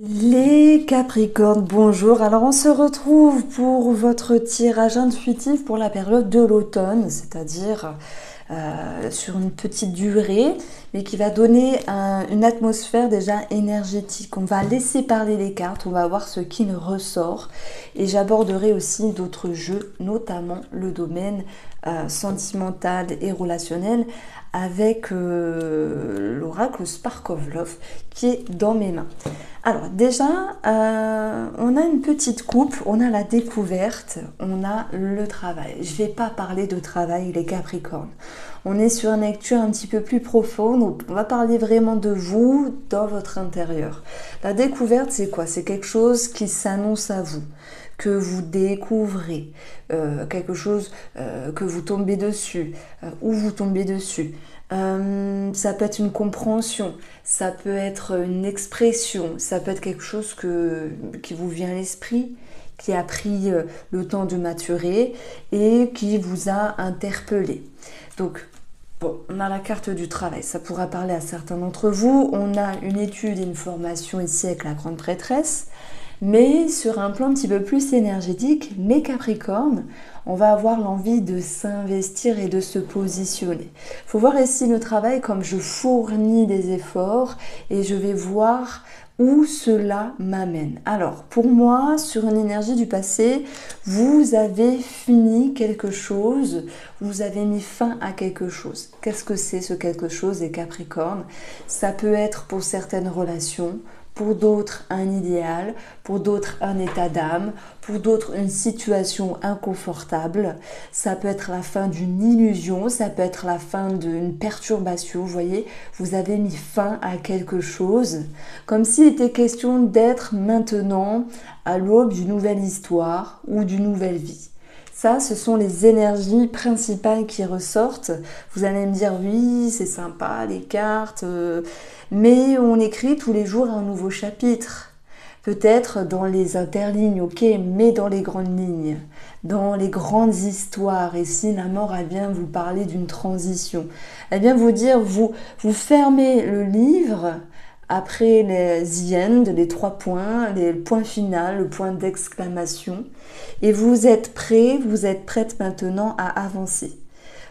Les Capricornes, bonjour. Alors on se retrouve pour votre tirage intuitif pour la période de l'automne, c'est-à-dire sur une petite durée, mais qui va donner une atmosphère déjà énergétique. On va laisser parler les cartes, on va voir ce qui ressort, et j'aborderai aussi d'autres jeux, notamment le domaine sentimental et relationnel avec l'oracle Spark of Love qui est dans mes mains. Alors déjà, on a une petite coupe, on a la découverte, on a le travail. Je ne vais pas parler de travail, les Capricornes. On est sur une lecture un petit peu plus profonde, donc on va parler vraiment de vous dans votre intérieur. La découverte, c'est quoi? C'est quelque chose qui s'annonce à vous, que vous découvrez, quelque chose que vous tombez dessus, ou vous tombez dessus. Ça peut être une compréhension, ça peut être une expression, ça peut être quelque chose qui vous vient à l'esprit, qui a pris le temps de maturer et qui vous a interpellé. Donc, bon, on a la carte du travail, ça pourra parler à certains d'entre vous. On a une étude et une formation ici avec la grande prêtresse. Mais sur un plan un petit peu plus énergétique, mes Capricornes, on va avoir l'envie de s'investir et de se positionner. Il faut voir ici le travail comme je fournis des efforts et je vais voir où cela m'amène. Alors, pour moi, sur une énergie du passé, vous avez fini quelque chose, vous avez mis fin à quelque chose. Qu'est-ce que c'est ce quelque chose, les Capricornes? Ça peut être pour certaines relations, pour d'autres un idéal, pour d'autres un état d'âme, pour d'autres une situation inconfortable. Ça peut être la fin d'une illusion, ça peut être la fin d'une perturbation. Vous voyez, vous avez mis fin à quelque chose, comme s'il était question d'être maintenant à l'aube d'une nouvelle histoire ou d'une nouvelle vie. Ça, ce sont les énergies principales qui ressortent. Vous allez me dire, oui, c'est sympa, les cartes, mais on écrit tous les jours un nouveau chapitre. Peut-être dans les interlignes, ok, mais dans les grandes lignes, dans les grandes histoires. Et si la mort, elle vient vous parler d'une transition, elle vient vous dire, vous fermez le livre après les the end, les 3 points, le point final, le point d'exclamation, et vous êtes prêt, vous êtes prête maintenant à avancer.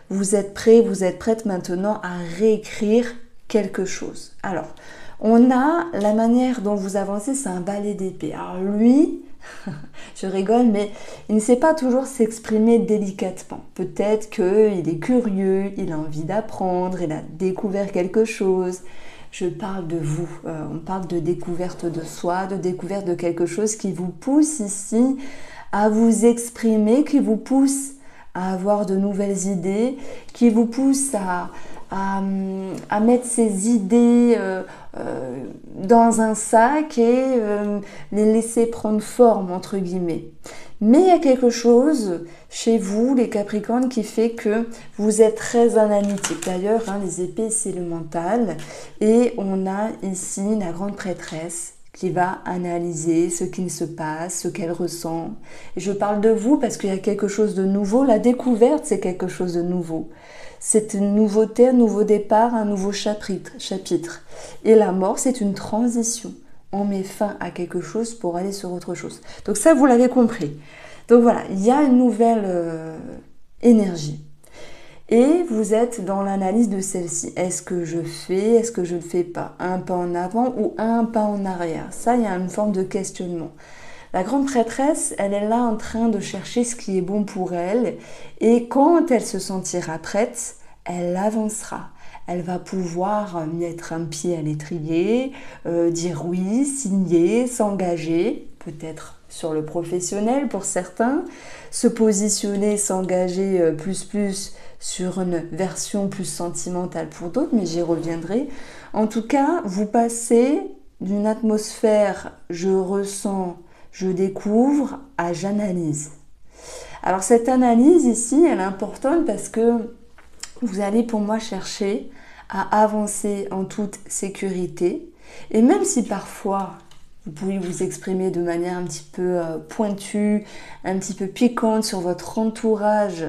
Vous êtes prêt, vous êtes prête maintenant à réécrire quelque chose. Alors, on a la manière dont vous avancez, c'est un balai d'épée. Alors lui, je rigole, mais il ne sait pas toujours s'exprimer délicatement. Peut-être qu'il est curieux, il a envie d'apprendre, il a découvert quelque chose. Je parle de vous, on parle de découverte de soi, de découverte de quelque chose qui vous pousse ici à vous exprimer, qui vous pousse à avoir de nouvelles idées, qui vous pousse à mettre ces idées dans un sac et les laisser prendre forme, entre guillemets. Mais il y a quelque chose chez vous, les Capricornes, qui fait que vous êtes très analytique. D'ailleurs, les épées, c'est le mental. Et on a ici la grande prêtresse qui va analyser ce qu'il se passe, ce qu'elle ressent. Et je parle de vous parce qu'il y a quelque chose de nouveau. La découverte, c'est quelque chose de nouveau. C'est une nouveauté, un nouveau départ, un nouveau chapitre. Et la mort, c'est une transition. On met fin à quelque chose pour aller sur autre chose. Donc ça, vous l'avez compris. Donc voilà, il y a une nouvelle énergie. Et vous êtes dans l'analyse de celle-ci. Est-ce que je fais, est-ce que je ne fais pas? Un pas en avant ou un pas en arrière? Ça, il y a une forme de questionnement. La grande prêtresse, elle est là en train de chercher ce qui est bon pour elle. Et quand elle se sentira prête, elle avancera. Elle va pouvoir mettre un pied à l'étrier, dire oui, signer, s'engager, peut-être sur le professionnel pour certains, se positionner, s'engager plus sur une version plus sentimentale pour d'autres, mais j'y reviendrai. En tout cas, vous passez d'une atmosphère « je ressens », je découvre à j'analyse. Alors cette analyse ici, elle est importante parce que vous allez pour moi chercher à avancer en toute sécurité. Et même si parfois vous pouvez vous exprimer de manière un petit peu pointue, un petit peu piquante sur votre entourage.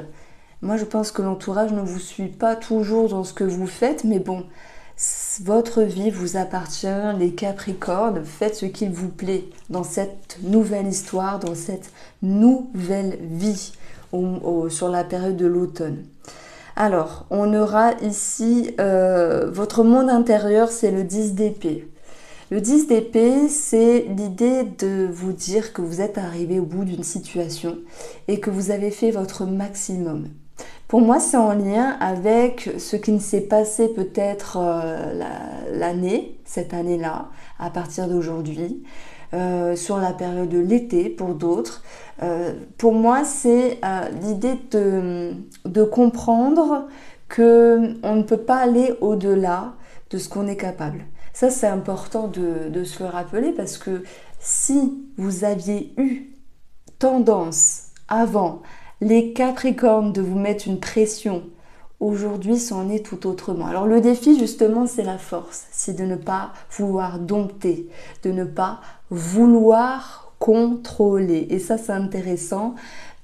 Moi je pense que l'entourage ne vous suit pas toujours dans ce que vous faites, mais bon, Votre vie vous appartient, les Capricornes, faites ce qu'il vous plaît dans cette nouvelle histoire, dans cette nouvelle vie sur la période de l'automne. Alors, on aura ici, votre monde intérieur, c'est le 10 d'épée. Le 10 d'épée, c'est l'idée de vous dire que vous êtes arrivé au bout d'une situation et que vous avez fait votre maximum. Pour moi, c'est en lien avec ce qui ne s'est passé peut-être cette année-là, à partir d'aujourd'hui, sur la période de l'été pour d'autres. Pour moi, c'est l'idée de comprendre qu'on ne peut pas aller au-delà de ce qu'on est capable. Ça, c'est important de se le rappeler parce que si vous aviez eu tendance avant les Capricornes de vous mettre une pression, aujourd'hui, c'en est tout autrement. Alors le défi, justement, c'est la force. C'est de ne pas vouloir dompter, de ne pas vouloir contrôler. Et ça, c'est intéressant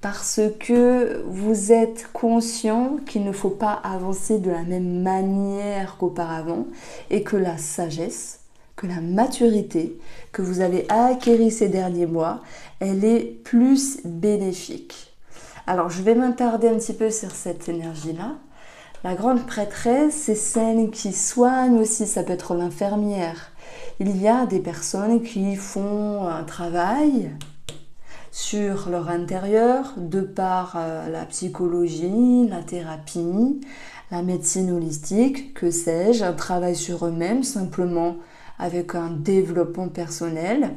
parce que vous êtes conscient qu'il ne faut pas avancer de la même manière qu'auparavant et que la sagesse, que la maturité que vous avez acquérie ces derniers mois, elle est plus bénéfique. Alors, je vais m'attarder un petit peu sur cette énergie-là. La grande prêtresse, c'est celle qui soigne aussi, ça peut être l'infirmière. Il y a des personnes qui font un travail sur leur intérieur, de par la psychologie, la thérapie, la médecine holistique, que sais-je, un travail sur eux-mêmes, simplement avec un développement personnel,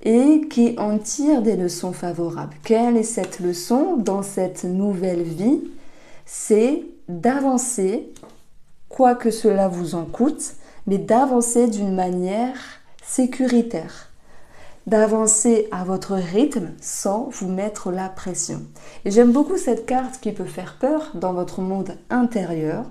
et qui en tirent des leçons favorables. Quelle est cette leçon dans cette nouvelle vie? C'est d'avancer, quoi que cela vous en coûte, mais d'avancer d'une manière sécuritaire. D'avancer à votre rythme sans vous mettre la pression. Et j'aime beaucoup cette carte qui peut faire peur dans votre monde intérieur.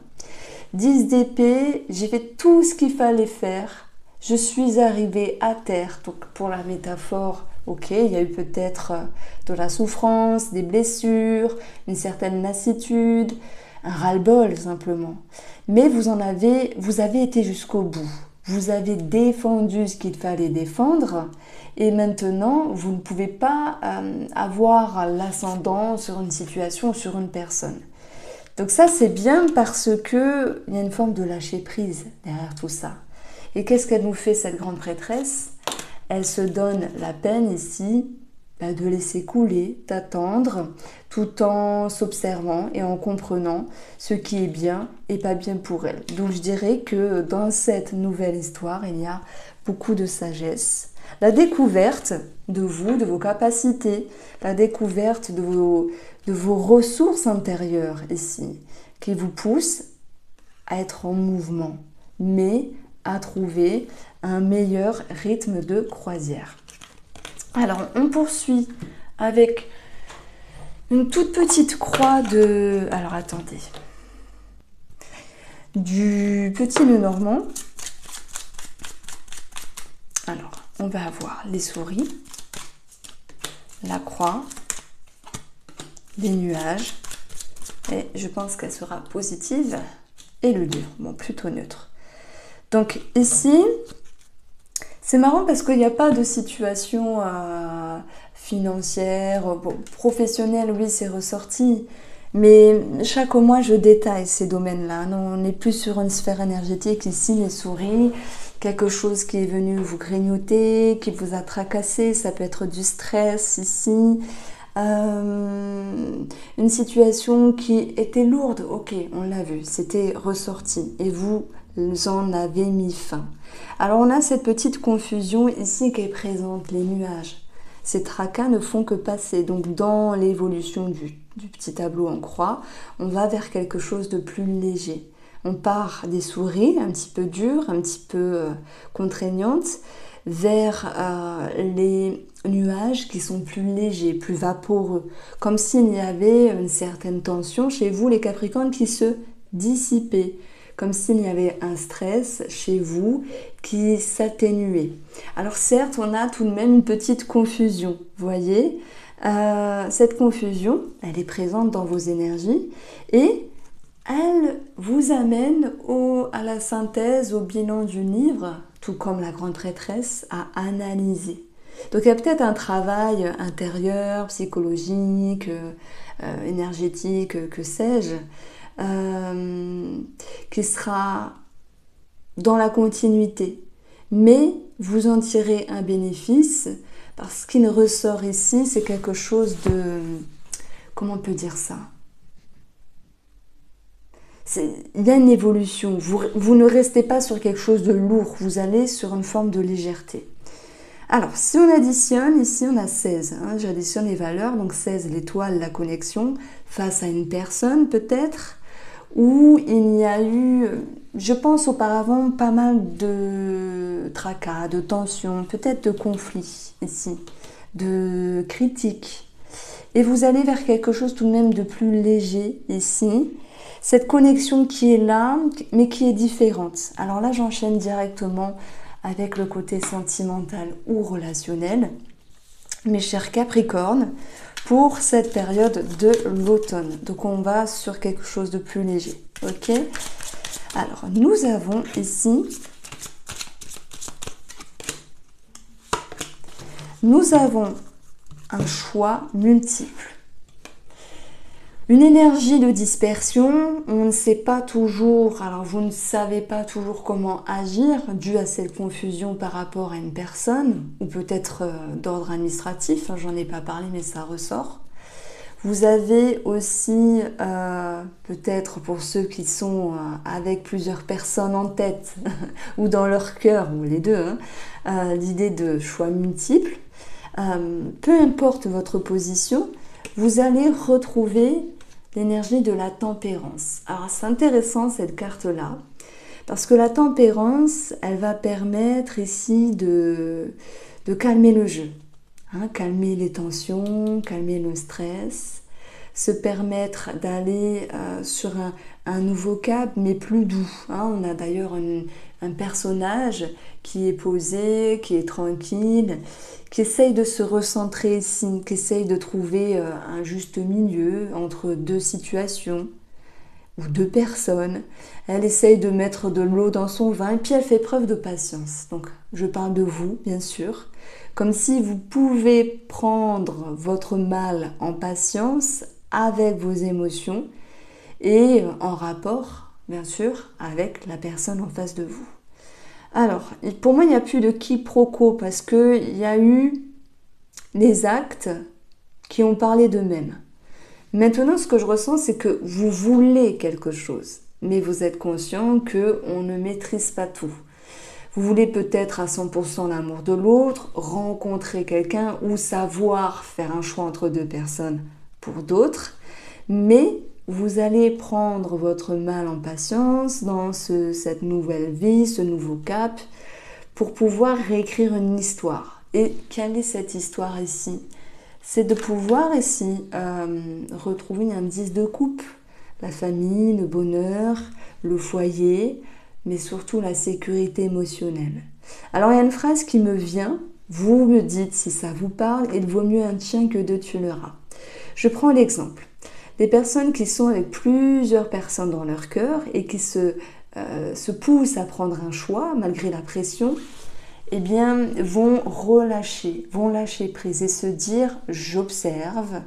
10 d'épée, j'ai fait tout ce qu'il fallait faire. Je suis arrivée à terre. Donc pour la métaphore, ok, il y a eu peut-être de la souffrance, des blessures, une certaine lassitude, un ras-le-bol simplement. Mais vous avez été jusqu'au bout. Vous avez défendu ce qu'il fallait défendre et maintenant, vous ne pouvez pas avoir l'ascendant sur une situation ou sur une personne. Donc ça, c'est bien parce qu'il y a une forme de lâcher prise derrière tout ça. Et qu'est-ce qu'elle nous fait, cette grande prêtresse? Elle se donne la peine ici de laisser couler, d'attendre, tout en s'observant et en comprenant ce qui est bien et pas bien pour elle. Donc je dirais que dans cette nouvelle histoire, il y a beaucoup de sagesse. La découverte de vous, de vos capacités, la découverte de vos ressources intérieures ici, qui vous poussent à être en mouvement, mais à trouver un meilleur rythme de croisière. Alors, on poursuit avec une toute petite croix de... Alors, attendez. Du petit Lenormand. Alors, on va avoir les souris, la croix, les nuages, et je pense qu'elle sera positive, et le livre, bon, plutôt neutre. Donc, ici... C'est marrant parce qu'il n'y a pas de situation financière, professionnelle, oui, c'est ressorti. Mais chaque mois, je détaille ces domaines-là. On n'est plus sur une sphère énergétique ici, les souris. Quelque chose qui est venu vous grignoter, qui vous a tracassé. Ça peut être du stress ici. Une situation qui était lourde, ok, on l'a vu, c'était ressorti. Et vous en avez mis fin. Alors on a cette petite confusion ici qui est présente, les nuages. Ces tracas ne font que passer. Donc dans l'évolution du petit tableau en croix, on va vers quelque chose de plus léger. On part des souris un petit peu dures, un petit peu contraignantes, vers les nuages qui sont plus légers, plus vaporeux. Comme s'il y avait une certaine tension chez vous, les Capricornes, qui se dissipait. Comme s'il y avait un stress chez vous qui s'atténuait. Alors certes, on a tout de même une petite confusion, vous voyez. Cette confusion, elle est présente dans vos énergies et elle vous amène à la synthèse, au bilan du livre, tout comme la grande prêtresse, à analyser. Donc il y a peut-être un travail intérieur, psychologique, énergétique, que sais-je, qui sera dans la continuité. Mais vous en tirez un bénéfice, parce qu'il ressort ici, c'est quelque chose de... Comment on peut dire ça? Il y a une évolution. Vous ne restez pas sur quelque chose de lourd, vous allez sur une forme de légèreté. Alors, si on additionne, ici on a 16. Hein, j'additionne les valeurs, donc 16, l'étoile, la connexion, face à une personne peut-être, où il y a eu, je pense auparavant, pas mal de tracas, de tensions, peut-être de conflits ici, de critiques. Et vous allez vers quelque chose tout de même de plus léger ici. Cette connexion qui est là, mais qui est différente. Alors là, j'enchaîne directement avec le côté sentimental ou relationnel. Mes chers Capricornes, pour cette période de l'automne. Donc on va sur quelque chose de plus léger. Ok? Alors, nous avons ici... Nous avons un choix multiple. Une énergie de dispersion, on ne sait pas toujours, alors vous ne savez pas toujours comment agir dû à cette confusion par rapport à une personne, ou peut-être d'ordre administratif, j'en ai pas parlé mais ça ressort. Vous avez aussi, peut-être pour ceux qui sont avec plusieurs personnes en tête, ou dans leur cœur, ou les deux, hein, l'idée de choix multiples. Peu importe votre position, vous allez retrouver l'énergie de la tempérance. Alors c'est intéressant cette carte-là, parce que la tempérance, elle va permettre ici de calmer le jeu, hein, calmer les tensions, calmer le stress, se permettre d'aller sur un nouveau cap, mais plus doux. Hein. On a d'ailleurs un personnage qui est posé, qui est tranquille, qui essaye de se recentrer ici, qui essaye de trouver un juste milieu entre deux situations ou deux personnes. Elle essaye de mettre de l'eau dans son vin et puis elle fait preuve de patience. Donc je parle de vous, bien sûr, comme si vous pouvez prendre votre mal en patience avec vos émotions et en rapport, bien sûr, avec la personne en face de vous. Alors, pour moi, il n'y a plus de quiproquo parce qu'il y a eu les actes qui ont parlé d'eux-mêmes. Maintenant, ce que je ressens, c'est que vous voulez quelque chose, mais vous êtes conscient qu'on ne maîtrise pas tout. Vous voulez peut-être à 100% l'amour de l'autre, rencontrer quelqu'un ou savoir faire un choix entre deux personnes pour d'autres, mais vous allez prendre votre mal en patience dans cette nouvelle vie, ce nouveau cap, pour pouvoir réécrire une histoire. Et quelle est cette histoire ici? C'est de pouvoir ici retrouver un indice de couple, la famille, le bonheur, le foyer, mais surtout la sécurité émotionnelle. Alors il y a une phrase qui me vient, vous me dites si ça vous parle, il vaut mieux un chien que deux tu l'auras. Je prends l'exemple. Des personnes qui sont avec plusieurs personnes dans leur cœur et qui se poussent à prendre un choix malgré la pression, eh bien, vont lâcher prise et se dire « j'observe »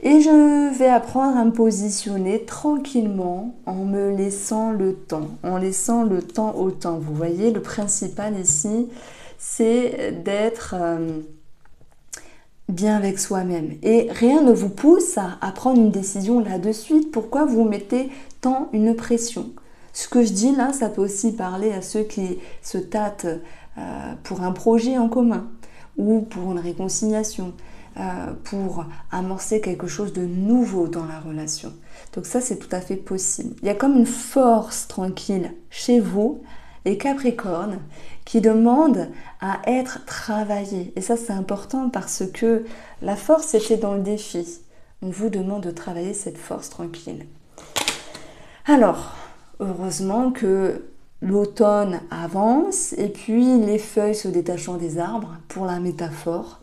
et je vais apprendre à me positionner tranquillement en me laissant le temps, en laissant le temps au temps. Vous voyez, le principal ici, c'est d'être bien avec soi-même. Et rien ne vous pousse à prendre une décision là de suite. Pourquoi vous mettez tant une pression? Ce que je dis là, ça peut aussi parler à ceux qui se tâtent pour un projet en commun ou pour une réconciliation, pour amorcer quelque chose de nouveau dans la relation. Donc ça, c'est tout à fait possible. Il y a comme une force tranquille chez vous, les Capricornes, qui demande à être travaillée. Et ça, c'est important parce que la force était dans le défi. On vous demande de travailler cette force tranquille. Alors, heureusement que l'automne avance et puis les feuilles se détachant des arbres, pour la métaphore,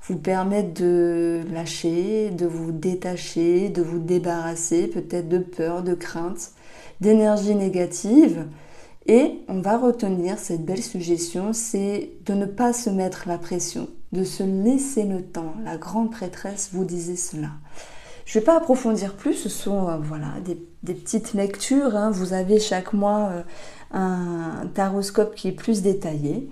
vous permettre de lâcher, de vous détacher, de vous débarrasser peut-être de peur, de crainte, d'énergie négative. Et on va retenir cette belle suggestion, c'est de ne pas se mettre la pression, de se laisser le temps. La grande prêtresse vous disait cela. Je ne vais pas approfondir plus, ce sont voilà, des petites lectures. Hein. Vous avez chaque mois un taroscope qui est plus détaillé.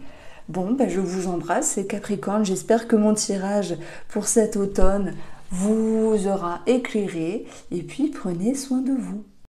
Bon, ben je vous embrasse, les Capricornes. J'espère que mon tirage pour cet automne vous aura éclairé. Et puis, prenez soin de vous.